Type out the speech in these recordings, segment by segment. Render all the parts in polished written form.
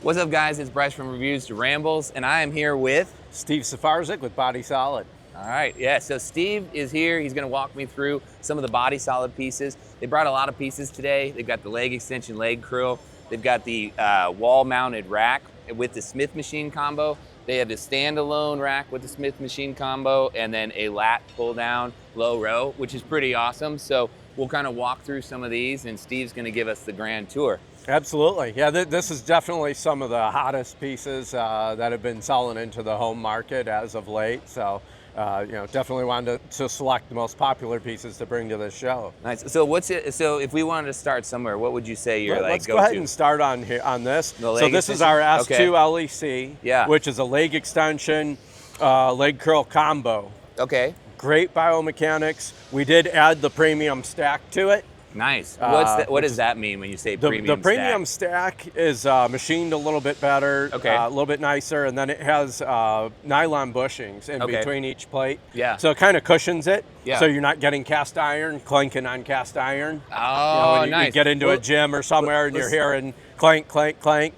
What's up, guys? It's Bryce from Reviews to Rambles, and I am here with Steve Safarzik with Body Solid. All right, yeah, so Steve is here. He's gonna walk me through some of the Body Solid pieces. They brought a lot of pieces today. They've got the leg extension, leg curl. They've got the wall-mounted rack with the Smith machine combo. They have the standalone rack with the Smith machine combo, and then a lat pull-down low row, which is pretty awesome. So we'll kind of walk through some of these, and Steve's gonna give us the grand tour. Absolutely. Yeah, this is definitely some of the hottest pieces that have been selling into the home market as of late. So, definitely wanted to select the most popular pieces to bring to this show. Nice. So So if we wanted to start somewhere, what would you say your Let's go-to? go ahead and start on here on this. The leg So this is our S2 extension? Okay. LEC, Yeah. which is a leg extension, leg curl combo. Okay. Great biomechanics. We did add the premium stack to it. Nice. What does that mean when you say The premium premium stack is machined a little bit better, Okay. a little bit nicer, and then it has nylon bushings in Okay. between each plate. Yeah. So it kind of cushions it, Yeah. so you're not getting cast iron, clanking on cast iron. Oh, when nice. you get into a gym or somewhere and you're let's- hearing clank, clank, clank,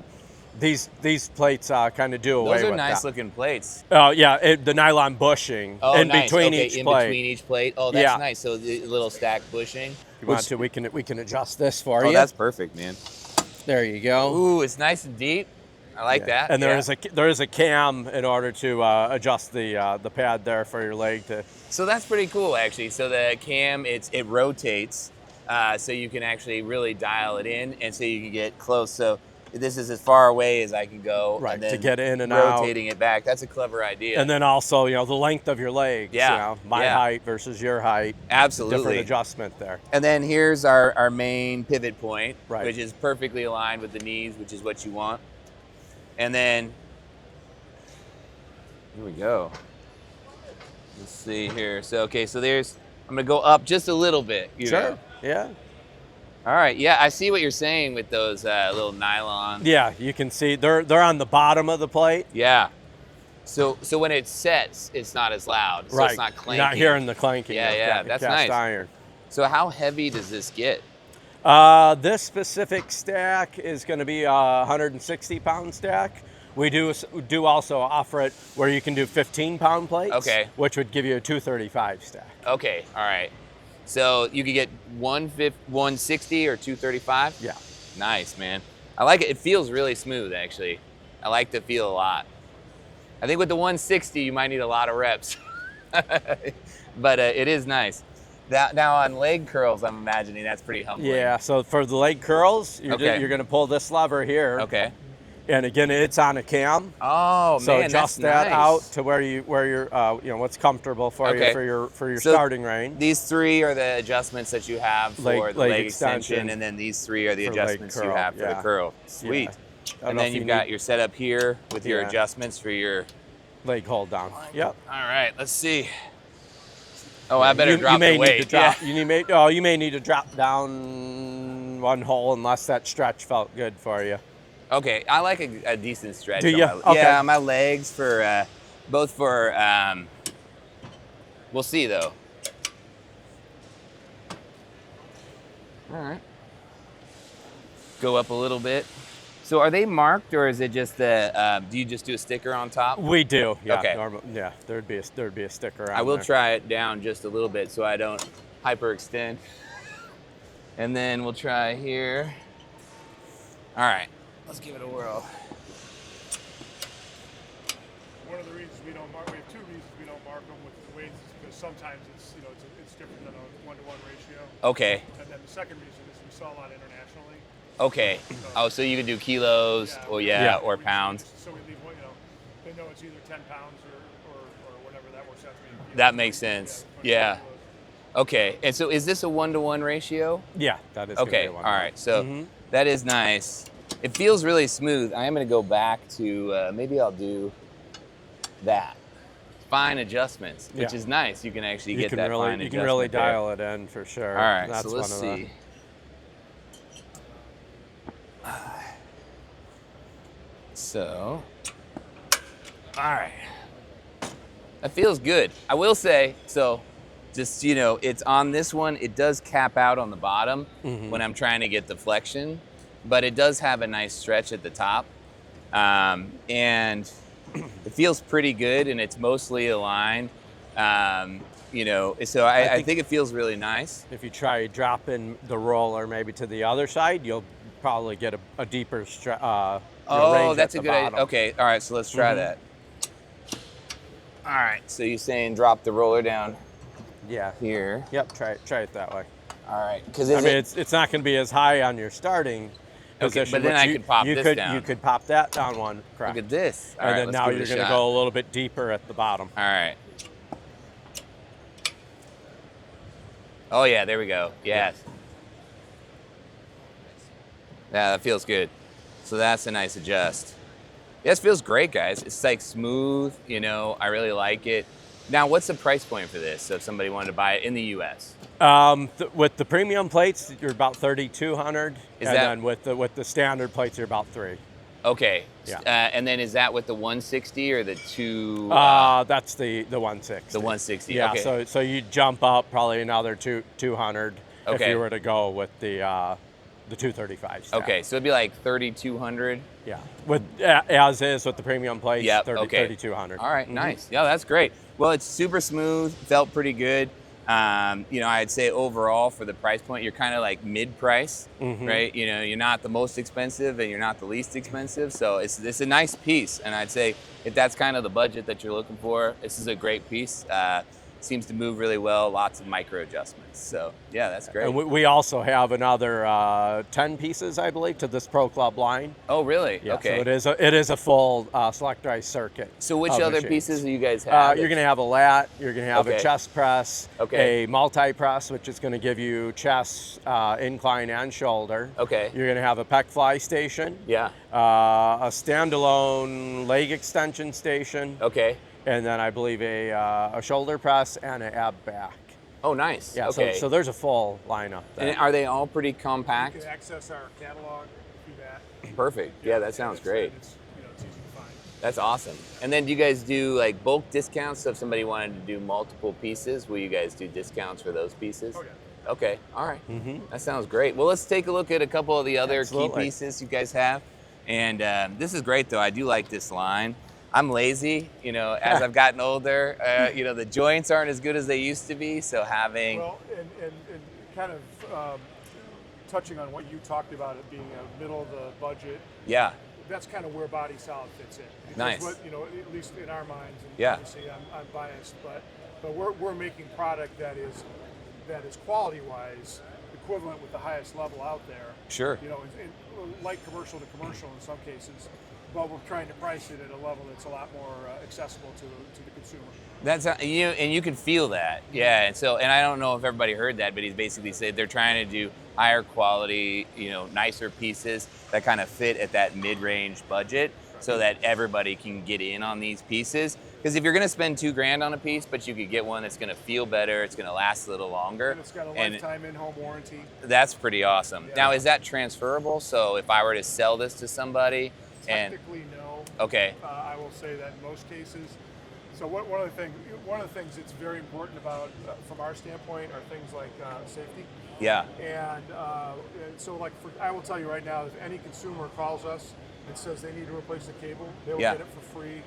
these plates kind of do away Those are with nice that. looking plates. Oh yeah, the nylon bushing in nice. between Okay, each in plate. between each plate. Oh, that's Yeah. nice. So the little stack bushing. If you want to, we can adjust this for Oh, you. that's perfect, man. There you go. Ooh, it's nice and deep. I like that. And yeah. there is a cam in order to adjust the pad there for your leg to. So that's pretty cool, actually. So the cam, it rotates, so you can actually really dial it in, and so you can get close. So this is as far away as I can go, Right, and then to get in and out. rotating it back. That's a clever idea. And then also, the length of your legs. Yeah, My yeah. height versus your height. Absolutely. Different adjustment there. And then here's our main pivot point, Right. which is perfectly aligned with the knees, which is what you want. And then, here we go. Let's see here. So, okay, so I'm gonna go up just a little bit. Sure. Yeah. All right, yeah, I see what you're saying with those little nylon. Yeah, you can see they're on the bottom of the plate. Yeah. So when it sets, it's not as loud. So right. it's not clanking. You're not hearing the clanking. Yeah, of yeah, the that's cast nice. iron. So how heavy does this get? This specific stack is going to be a 160-pound stack. We do also offer it where you can do 15-pound plates, Okay. which would give you a 235 stack. Okay, all right. So you could get 160 or 235? Yeah. Nice, man. I like it. It feels really smooth, actually. I like the feel a lot. I think with the 160, you might need a lot of reps. But it is nice. Now on leg curls, I'm imagining that's pretty humbling. Yeah, so for the leg curls, you're Okay. going to pull this lever here. Okay. And again, it's on a cam. Oh, So man, adjust that's that nice. out to where you're what's comfortable for Okay. you for your So starting range. These three are the adjustments that you have for Leg- the leg leg extension, extension and then these three are the for leg adjustments you curl, have for the yeah. curl. Sweet. Yeah. I don't And know then if you've you got need your setup here with your Yeah. adjustments for your. leg hold down. Yep. All right, let's see. Oh, I better you drop may the weight. Need to drop, Yeah. you may need to drop down one hole unless that stretch felt good for you. Okay, I like a decent stretch. Do on ya? my- Okay. Yeah, my legs for both for. We'll see though. All right. Go up a little bit. So are they marked, or is it just the? Do you just do a sticker on top? We do. Yeah. Okay. Yeah. There'd be a sticker on I will there. try it down just a little bit so I don't hyperextend. And then we'll try here. All right, let's give it a whirl. One of the reasons we have two reasons we don't mark them with the weights is because sometimes it's different than a 1-to-1 ratio. Okay, And then the second reason is we sell a lot internationally. okay. Oh, so you can do kilos, or Yeah. or pounds. So we leave one, they know it's either 10 pounds or whatever that works out to be. That makes sense. Yeah. Okay, and so is this a 1-to-1 ratio? Yeah, that is. gonna Okay, be all one. right. So Mhm. that is nice. It feels really smooth. I am going to go back to maybe I'll do that. Fine adjustments, which Yeah. is nice. You can actually You get can that really fine you adjustment can really there. dial it in for sure. All right, That's so let's one of the- see. So, all right. That feels good. I will say, so just, it's on this one, it does cap out on the bottom Mhm. when I'm trying to get the flexion, but it does have a nice stretch at the top. And it feels pretty good, and it's mostly aligned. You know, so I think it feels really nice. If you try dropping the roller maybe to the other side, you'll probably get a deeper Oh, range that's at a the good idea. bottom. Okay, all right, so let's try that. All right, so you're saying drop the roller down Yeah. here. Yep. Try it that way. All right, because I mean, it's not going to be as high on your starting position. but then I could pop this down. You could pop that down one crack. Look at this. All And right, then let's now give it you're a going to shot. go a little bit deeper at the bottom. All right. Oh yeah, there we go. Yes. Yeah, that feels good. So that's a nice adjust. This feels great, guys. It's like smooth, you know, I really like it. Now, what's the price point for this? So if somebody wanted to buy it in the US? With the premium plates, you're about 3,200, Is and that- then with the standard plates, you're about 3. Okay. Yeah. And then is that with the 160 or the two? That's the 160. The 160. Yeah. Okay. So you jump up probably another 200 if Okay. you were to go with the 235 stack. Okay, so it'd be like 3,200. Yeah. With as is with the premium plates, Yep, okay. 3,200. All right, nice. Yeah, that's great. Well, it's super smooth, felt pretty good. You know, I'd say overall for the price point, you're kind of like mid-price, right? You know, you're not the most expensive and you're not the least expensive. So it's a nice piece. And I'd say if that's kind of the budget that you're looking for, this is a great piece. Seems to move really well, lots of micro adjustments. So yeah, that's great. And we also have another 10 pieces, I believe, to this Pro Club line. Oh, really? Yeah, Okay. So it is a full selectorized circuit. So which of other machines. pieces do you guys have? You're going to have a lat, you're going to have Okay. a chest press, Okay. a multi-press, which is going to give you chest, incline, and shoulder. Okay. You're going to have a pec fly station, Yeah. a standalone leg extension station, Okay. and then I believe a shoulder press and an ab back. Oh, nice. Yeah, Okay. so there's a full lineup there. And are they all pretty You compact? can access our catalog through that. Perfect. Yeah, that sounds great. It's, you know, it's easy to find. That's awesome. And then do you guys do like bulk discounts? So if somebody wanted to do multiple pieces, will you guys do discounts for those pieces? Oh, yeah. Okay. All right. That sounds great. Well, let's take a look at a couple of the other Absolutely. key pieces you guys have. And this is great, though. I do like this line. I'm lazy, you know, as I've gotten older, you know, the joints aren't as good as they used to be. So having, Well, and kind of touching on what you talked about, it being a middle of the budget, yeah, that's kind of where Body Solid fits in. Because Nice. What, you know, at least in our minds, and Yeah. obviously I'm biased, but we're making product that is quality-wise equivalent with the highest level out there. sure. You know, like commercial to commercial in some cases, but we're trying to price it at a level that's a lot more accessible to the consumer. That's you, and you can feel that, yeah. And so, and I don't know if everybody heard that, but he's basically said they're trying to do higher quality, you know, nicer pieces that kind of fit at that mid-range budget, so that everybody can get in on these pieces. Because if you're going to spend $2,000 on a piece, but you could get one that's going to feel better, it's going to last a little longer, And it's got a lifetime in-home warranty. that's pretty awesome. Yeah. Now, is that transferable? So if I were to sell this to somebody, and Technically, no. okay, I will say that in most cases. So one of the things that's very important about, from our standpoint, are things like safety. yeah, And so, like, I will tell you right now, if any consumer calls us and says they need to replace the cable, they will Yeah. get it for free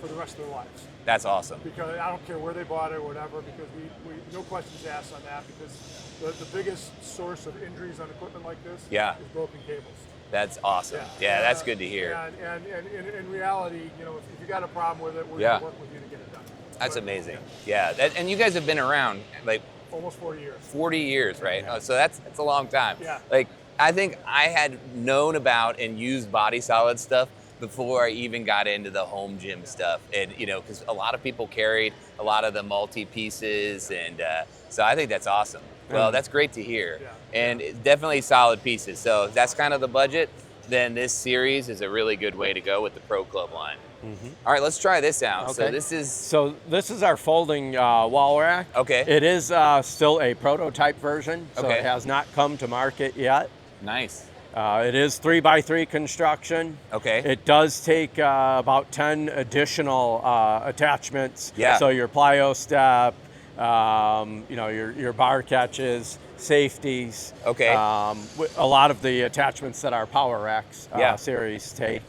for the rest of their lives. that's awesome. Because I don't care where they bought it or whatever, because we no questions asked on that, because the biggest source of injuries on equipment like this Yeah. is broken cables. That's awesome. Yeah, that's good to hear. And in reality, you know, if you got a problem with it, we're Yeah. going to work with you to get it done. That's But, amazing. Yeah, and you guys have been around like Almost 40 years. 40 years, right? Oh, so that's a long time. Yeah. Like I think I had known about and used Body Solid stuff before I even got into the home gym stuff, and you know, because a lot of people carried a lot of the multi pieces, and so I think that's awesome. Well, that's great to hear, Yeah. and it's definitely solid pieces. So if that's kind of the budget, then this series is a really good way to go with the Pro Club line. All right, let's try this out. So Okay. this is our folding wall rack. Okay. It is still a prototype version, so Okay. it has not come to market yet. nice. It is 3x3 construction. Okay. It does take about 10 additional attachments. Yeah. So your plyo step, you know, your bar catches, safeties. Okay. A lot of the attachments that our Power Racks Yeah. series take.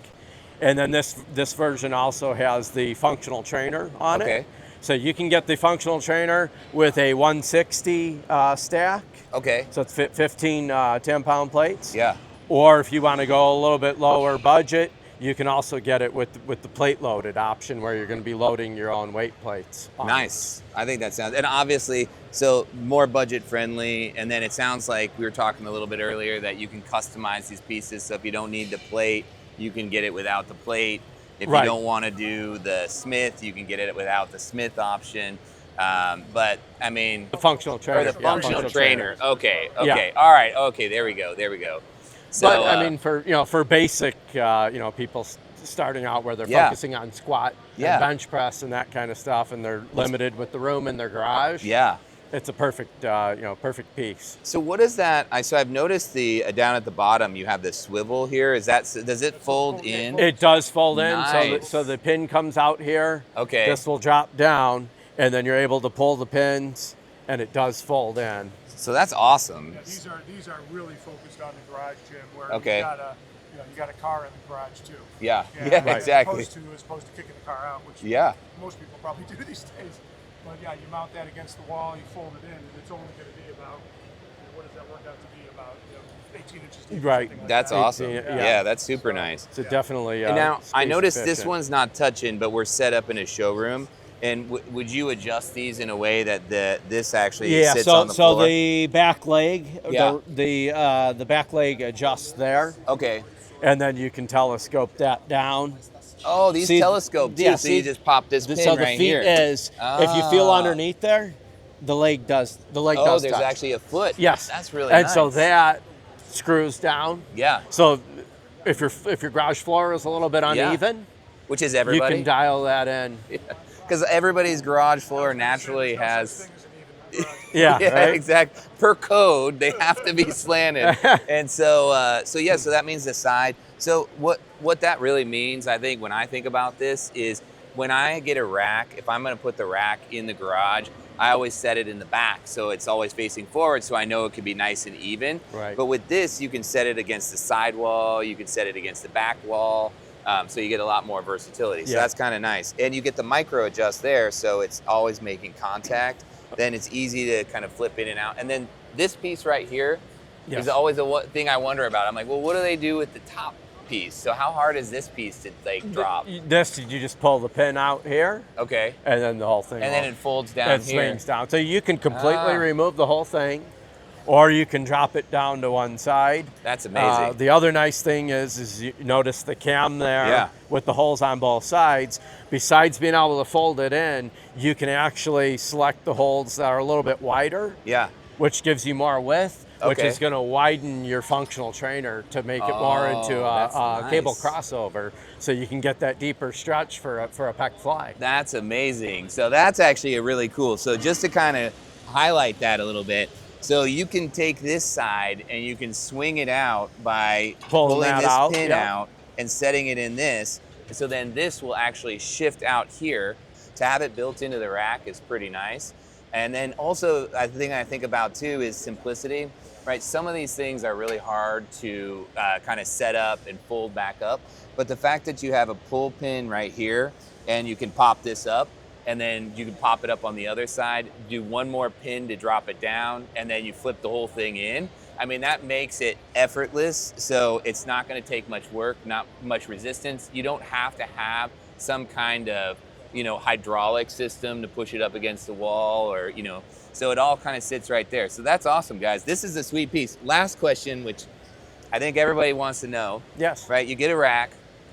And then this version also has the functional trainer on Okay. it. So you can get the functional trainer with a 160 stack. Okay. So it's 15 10-pound plates. Yeah. Or if you want to go a little bit lower budget, you can also get it with the plate loaded option where you're going to be loading your own weight plates. Nice. I think that sounds, and obviously, so more budget friendly. And then it sounds like we were talking a little bit earlier that you can customize these pieces. So if you don't need the plate, you can get it without the plate. If Right. you don't want to do the Smith, you can get it without the Smith option. But I mean, The functional trainer. or the yeah, functional trainer. Okay. Yeah. Okay. All right. Okay. There we go. There we go. So, But I mean, for basic, people starting out where they're Yeah. focusing on squat Yeah. and bench press and that kind of stuff, and they're limited with the room in their garage. yeah. It's a perfect, perfect piece. So what is that? So I've noticed the down at the bottom you have the swivel here. Does it fold in? It does fold in, Nice. so the pin comes out here. Okay. This will drop down, and then you're able to pull the pins, and it does fold in. So that's awesome. Yeah, these are really focused on the garage gym where Okay. you got a car in the garage too. Yeah. Yeah, Yeah. right. Exactly. As opposed to kicking the car out, which Yeah. most people probably do these days. But yeah, you mount that against the wall, you fold it in, and it's only going to be about, what does that work out to be, about 18 inches deep. or Right. something like That's that. awesome. 18, Yeah. yeah. That's super nice. So definitely. And now I space noticed this efficient. one's not touching, but we're set up in a showroom. And would you adjust these in a way that this actually Yeah, sits so on the floor? the back leg, Yeah. the back leg adjusts there, Okay. And then you can telescope that down. Oh, these See, telescope too. yeah, so you see, just pop this pin so the right feet here. is if you feel Ah. underneath there, the leg does Oh, there's touch. actually a foot. Yes. That's really and nice. so that screws down. Yeah. So if your garage floor is a little bit uneven, Which is you everybody. can dial that in. Because everybody's garage floor naturally No such has. thing as an even garage. Yeah, Yeah, right? exactly. Per code, they have to be slanted, and so that means the side. So what that really means, I think, when I think about this is when I get a rack, if I'm going to put the rack in the garage, I always set it in the back, so it's always facing forward, so I know it can be nice and even. Right. But with this, you can set it against the side wall, you can set it against the back wall. So you get a lot more versatility. So Yeah. that's kind of nice. And you get the micro adjust there, so it's always making contact. Then it's easy to kind of flip in and out. And then this piece right here Yes. is always a thing I wonder about. I'm like, well, what do they do with the top piece? So how hard is this piece to like drop? This, you just pull the pin out here, Okay. and then the whole thing. And then will- it folds down it here. swings down. So you can completely Ah. remove the whole thing, or you can drop it down to one side. That's amazing. The other nice thing is you notice the cam there Yeah. with the holes on both sides. Besides being able to fold it in, you can actually select the holes that are a little bit wider, Yeah. which gives you more width, which Okay. is going to widen your functional trainer to make it more into that's a cable nice. crossover, so you can get that deeper stretch for a pec fly. That's amazing. So that's actually a really cool. So just to kind of highlight that a little bit, so you can take this side and you can swing it out by Pulling pulling that this out, pin yeah. out and setting it in this. So then this will actually shift out here. To have it built into the rack is pretty nice. And then also, I think about too is simplicity, right? Some of these things are really hard to kind of set up and fold back up. But the fact that you have a pull pin right here and you can pop this up, and then you can pop it up on the other side, do one more pin to drop it down, and then you flip the whole thing in. I mean, that makes it effortless, so it's not gonna take much work, not much resistance. You don't have to have some kind of, hydraulic system to push it up against the wall or, so it all kind of sits right there. So that's awesome, guys. This is a sweet piece. Last question, which I think everybody wants to know, Yes. right? You get a rack.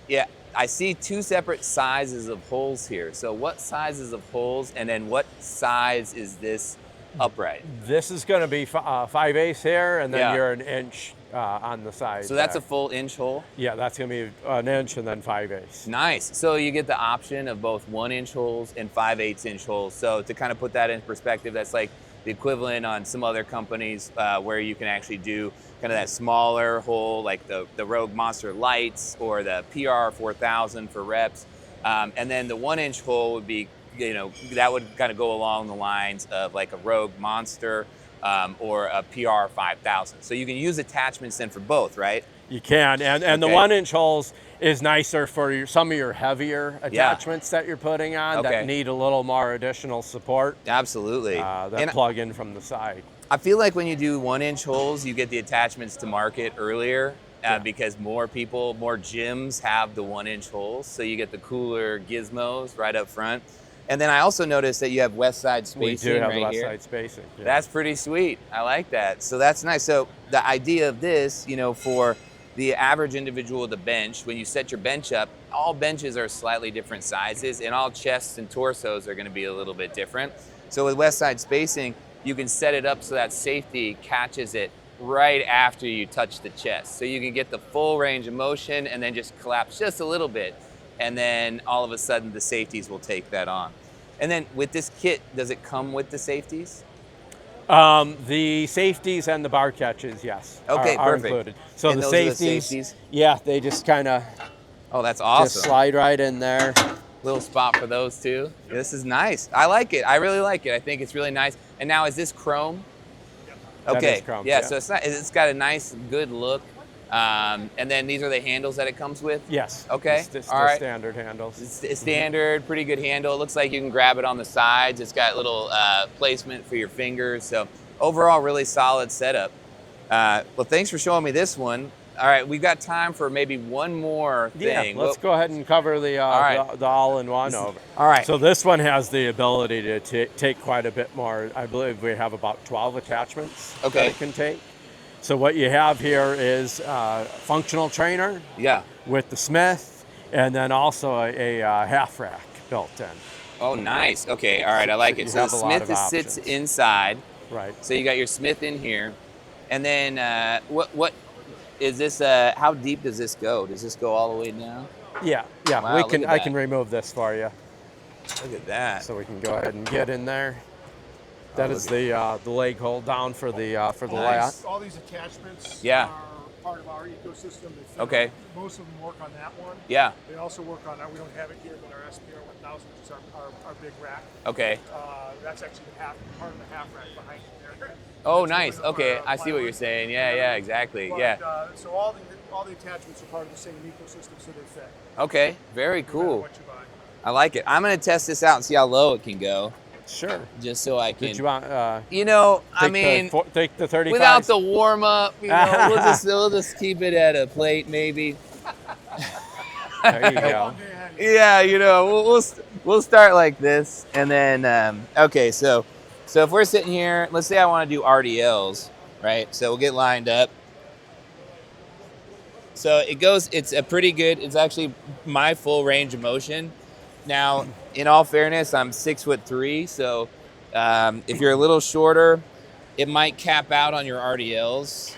Yeah, I see two separate sizes of holes here. So what sizes of holes, and then what size is this upright? This is going to be 5/8 here, and then Yeah. you're an inch on the side. So that's a there. full inch hole? Yeah, that's going to be an inch and then 5/8. Nice. So you get the option of both 1-inch holes and 5/8 holes. So to kind of put that in perspective, that's like the equivalent on some other companies where you can actually do kind of that smaller hole, like the Rogue Monster Lights or the PR 4000 for reps. And then the 1-inch hole would be, that would kind of go along the lines of like a Rogue Monster or a PR 5000. So you can use attachments then for both, right? You can, and the Okay. 1-inch holes is nicer for some of your heavier attachments that you're putting on Okay. that need a little more additional support. Absolutely. That And plug in from the side. I feel like when you do 1-inch holes, you get the attachments to market earlier because more gyms have the 1-inch holes. So you get the cooler gizmos right up front. And then I also noticed that you have west side spacing We do have right the west here. side spacing. Yeah. That's pretty sweet. I like that. So that's nice. So the idea of this, for the average individual with a bench, when you set your bench up, all benches are slightly different sizes and all chests and torsos are going to be a little bit different. So with west side spacing, you can set it up so that safety catches it right after you touch the chest. So you can get the full range of motion and then just collapse just a little bit. And then all of a sudden the safeties will take that on. And then with this kit, does it come with the safeties? The safeties and the bar catches, yes, Okay, are perfect. included. So And the those are the safeties, safeties? yeah, they just kind of Oh, that's just awesome. slide right in there. Little spot for those too. This is nice. I like it. I really like it. I think it's really nice. And now is this chrome? That Okay. is chrome, yeah, yeah. so it's got a nice, good look. And then these are the handles that it comes with? Yes. Okay, It's all the right. standard handles. It's standard, pretty good handle. It looks like you can grab it on the sides. It's got little placement for your fingers. So overall, really solid setup. Well, thanks for showing me this one. All right, we've got time for maybe one more thing. Yeah, let's go ahead and cover the right. the all-in-one over. All right. So this one has the ability to take quite a bit more. I believe we have about 12 attachments Okay. that it can take. So what you have here is a functional trainer Yeah. with the Smith, and then also a half rack built in. Oh, nice. Okay, all right, I like You it. So the have a lot Smith of sits options. inside. Right. So you got your Smith in here. And then what is this, how deep does this go? Does this go all the way down? Yeah. Wow, we look can. at I that. can remove this for you, Look at that. so we can go ahead and get in there. That is the leg hold down for the lat. All these attachments Yeah. are part of our ecosystem. They fit Okay. on- most of them work on that one. Yeah, They also work on, we don't have it here, but our SPR 1000, which is our big rack. okay. That's actually part of the half rack behind you there. Oh, That's nice. one of Okay, our I see what you're plywood. saying. Yeah, exactly. But, Yeah. So all the attachments are part of the same ecosystem, so they fit. Okay, very No matter cool. what you buy. I like it. I'm going to test this out and see how low it can go, Sure. just so I Did can, you want? I mean, take the 35. without the warm up, we'll just keep it at a plate maybe. There you go. Long day ahead. Yeah, we'll start like this, and then okay, so if we're sitting here, let's say I want to do RDLs, right? So we'll get lined up. So it goes. It's actually my full range of motion. Now, in all fairness, I'm 6'3", so if you're a little shorter, it might cap out on your RDLs,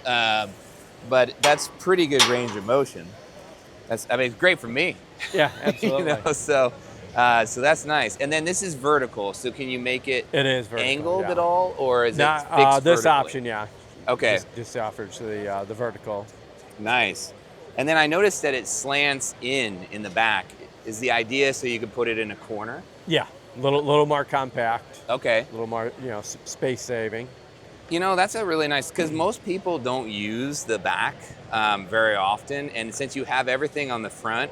but that's pretty good range of motion. It's great for me. Yeah, absolutely. So that's nice. And then this is vertical. So can you make it It is vertical, angled yeah. at all, or is it Not, fixed this vertically? option, yeah. Okay, Just offers the vertical. nice. And then I noticed that it slants in the back. Is the idea so you can put it in a corner? Yeah, little more compact, Okay. a little more space saving. That's a really nice, because most people don't use the back very often. And since you have everything on the front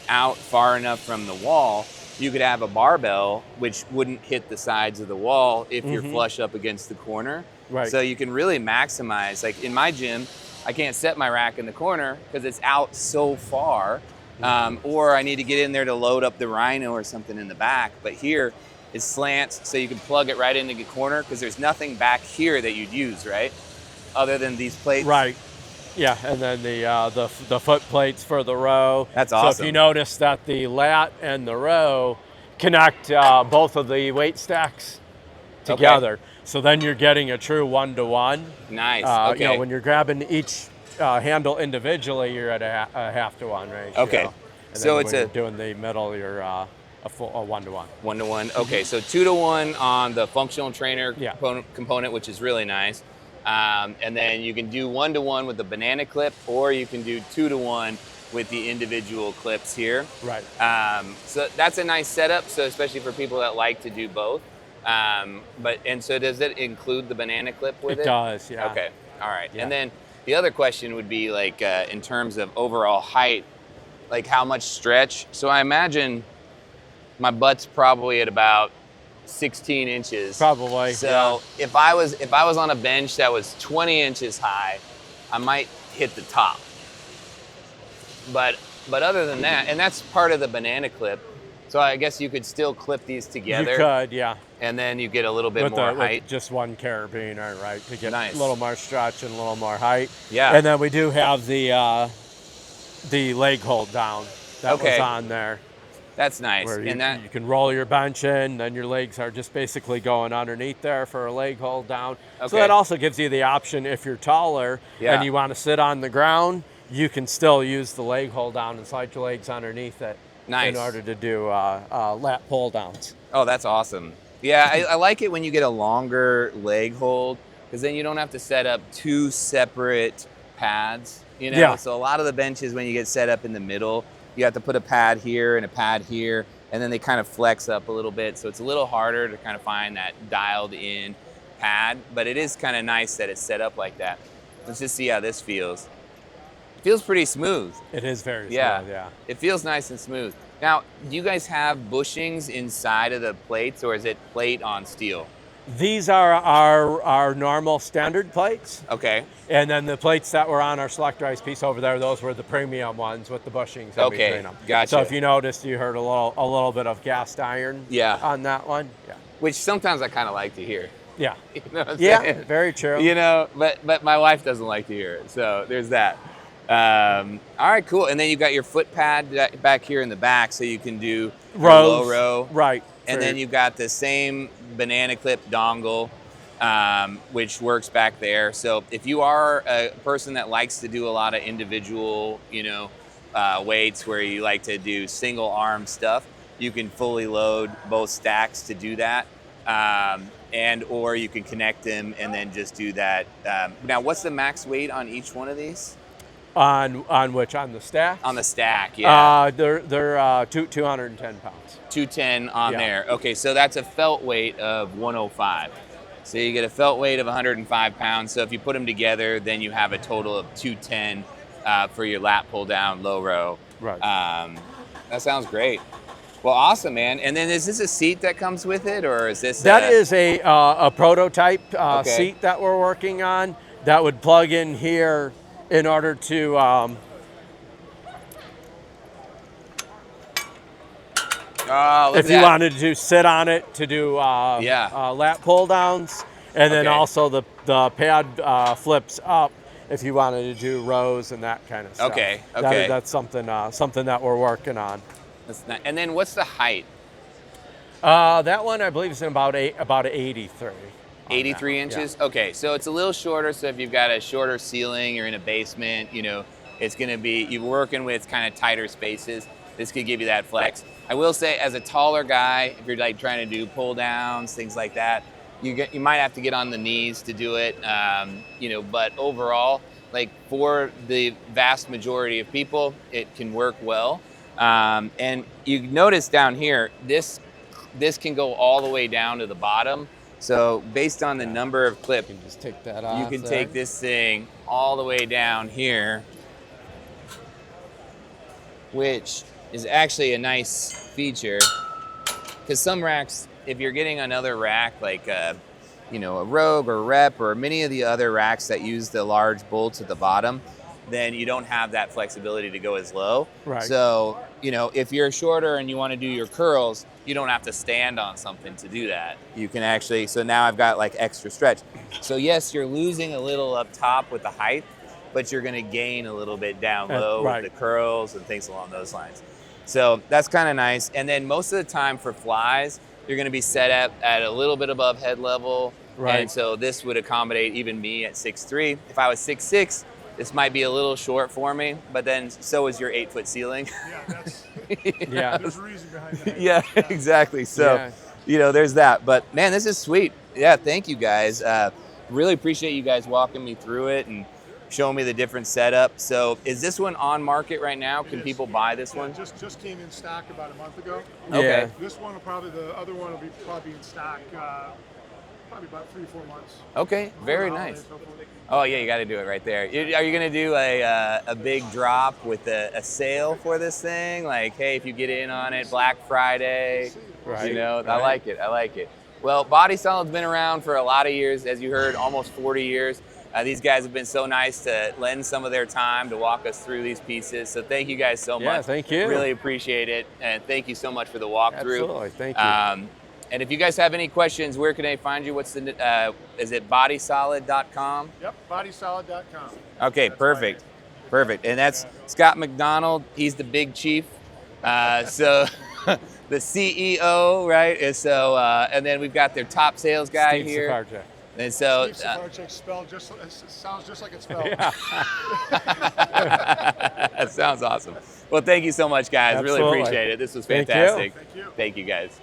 out far enough from the wall, you could have a barbell, which wouldn't hit the sides of the wall if you're flush up against the corner. Right. So you can really maximize, like in my gym, I can't set my rack in the corner because it's out so far. Or I need to get in there to load up the Rhino or something in the back. But here, it slants, so you can plug it right into the corner because there's nothing back here that you'd use, right? Other than these plates. Right. Yeah, and then the foot plates for the row. That's So awesome. if you notice that the lat and the row connect both of the weight stacks together, so then you're getting a true 1-to-1. Nice. Okay. When you're grabbing each handle individually, you're at a 1/2-to-1 ratio. Okay. And So then it's when you're doing the middle, you're a 1-to-1. 1-to-1. Okay, so 2-to-1 on the functional trainer Yeah. component, which is really nice. And then you can do 1-to-1 with the banana clip, or you can do 2-to-1 with the individual clips here. Right. So that's a nice setup. So especially for people that like to do both. So does it include the banana clip with it? It does, yeah. Okay. All right. Yeah. And then The other question would be like in terms of overall height, like how much stretch. So I imagine my butt's probably at about 16 inches. Probably, So if I was on a bench that was 20 inches high, I might hit the top. But other than that, and that's part of the banana clip. So I guess you could still clip these together. You could, yeah. And then you get a little bit more height. With just one carabiner, right, to get Nice. a little more stretch and a little more height. Yeah. And then we do have the leg hold down that was on there. That's nice. Where and that you can roll your bench in, then your legs are just basically going underneath there for a leg hold down. Okay. So that also gives you the option if you're taller and you want to sit on the ground, you can still use the leg hold down and slide your legs underneath it in order to do lat pull downs. Oh, that's awesome. Yeah, I like it when you get a longer leg hold because then you don't have to set up two separate pads. You know, Yeah. So a lot of the benches when you get set up in the middle, you have to put a pad here and a pad here, and then they kind of flex up a little bit. So it's a little harder to kind of find that dialed in pad, but it is kind of nice that it's set up like that. Let's just see how this feels. It feels pretty smooth. It is very smooth, yeah. It feels nice and smooth. Now, do you guys have bushings inside of the plates, or is it plate on steel? These are our normal standard plates. Okay. And then the plates that were on our selectorized piece over there, those were the premium ones with the bushings in between them. Gotcha. So if you noticed, you heard a little bit of cast iron on that one. Yeah. Which sometimes I kind of like to hear. Yeah. You know what I'm Yeah, saying? very true. You know, but my wife doesn't like to hear it, so there's that. All right, cool. And then you got your foot pad back here in the back, so you can do rows, low row. Right. And then you got the same banana clip dongle, which works back there. So if you are a person that likes to do a lot of individual, weights where you like to do single arm stuff, you can fully load both stacks to do that. And or you can connect them and then just do that. Now, what's the max weight on each one of these? On which? On the stack? On the stack, yeah. They're 210 pounds. 210 on there. Okay, so that's a felt weight of 105. So you get a felt weight of 105 pounds. So if you put them together, then you have a total of 210 for your lat pull down, low row. Right. That sounds great. Well, awesome, man. And then is this a seat that comes with it, or is this? That is a prototype Okay. seat that we're working on that would plug in here in order to if you wanted to sit on it to do lat pull downs, and then also the pad flips up if you wanted to do rows and that kind of stuff. Okay. That's something that we're working on. That's nice. And then what's the height? That one I believe is about 83. 83 inches? Yeah. Okay, so it's a little shorter, so if you've got a shorter ceiling, you're in a basement, it's gonna be, you're working with kind of tighter spaces. This could give you that flex. I will say, as a taller guy, if you're like trying to do pull downs, things like that, you might have to get on the knees to do it, but overall, like for the vast majority of people, it can work well. And you notice down here, this can go all the way down to the bottom. So based on the number of clips, you can just take that off. You can take this thing all the way down here, which is actually a nice feature. Because some racks, if you're getting another rack like a Rogue or Rep or many of the other racks that use the large bolts at the bottom, then you don't have that flexibility to go as low. Right. So, if you're shorter and you want to do your curls, you don't have to stand on something to do that. You can actually, so now I've got like extra stretch. So yes, you're losing a little up top with the height, but you're gonna gain a little bit down low with the curls and things along those lines. So that's kind of nice. And then most of the time for flies, you're gonna be set up at a little bit above head level. Right. And so this would accommodate even me at 6'3". If I was 6'6", this might be a little short for me, but then so is your 8-foot ceiling. There's a reason behind that. Yeah, exactly. So, there's that. But man, this is sweet. Yeah, thank you guys. Really appreciate you guys walking me through it and showing me the different setup. So is this one on market right now? Can people buy this one? Just came in stock about a month ago. Okay. This one the other one will be probably in stock Probably about 3 or 4 months. Okay, very Before the holidays, nice. hopefully. Oh yeah, you got to do it right there. Are you gonna do a big drop with a sale for this thing? Like, hey, if you get in on it, Black Friday. Right, You know, I right. like it. I like it. Well, Body Solid's been around for a lot of years, as you heard, almost 40 years. These guys have been so nice to lend some of their time to walk us through these pieces. So thank you guys so much. Yeah, thank you. Really appreciate it, and thank you so much for the walkthrough. Absolutely, thank you. And if you guys have any questions, where can they find you? What's the is it bodysolid.com? Yep, bodysolid.com. Okay, That's perfect. my- Perfect. And that's Scott McDonald. He's the big chief. So the CEO, right? And so, and then we've got their top sales guy Steve here. Safarczyk. And so, Steve Safarczyk spelled just, it sounds just like it's spelled. that sounds awesome. Well, thank you so much, guys. Really Absolutely. appreciate it. This was Thank you. fantastic. Thank you. Thank you, guys.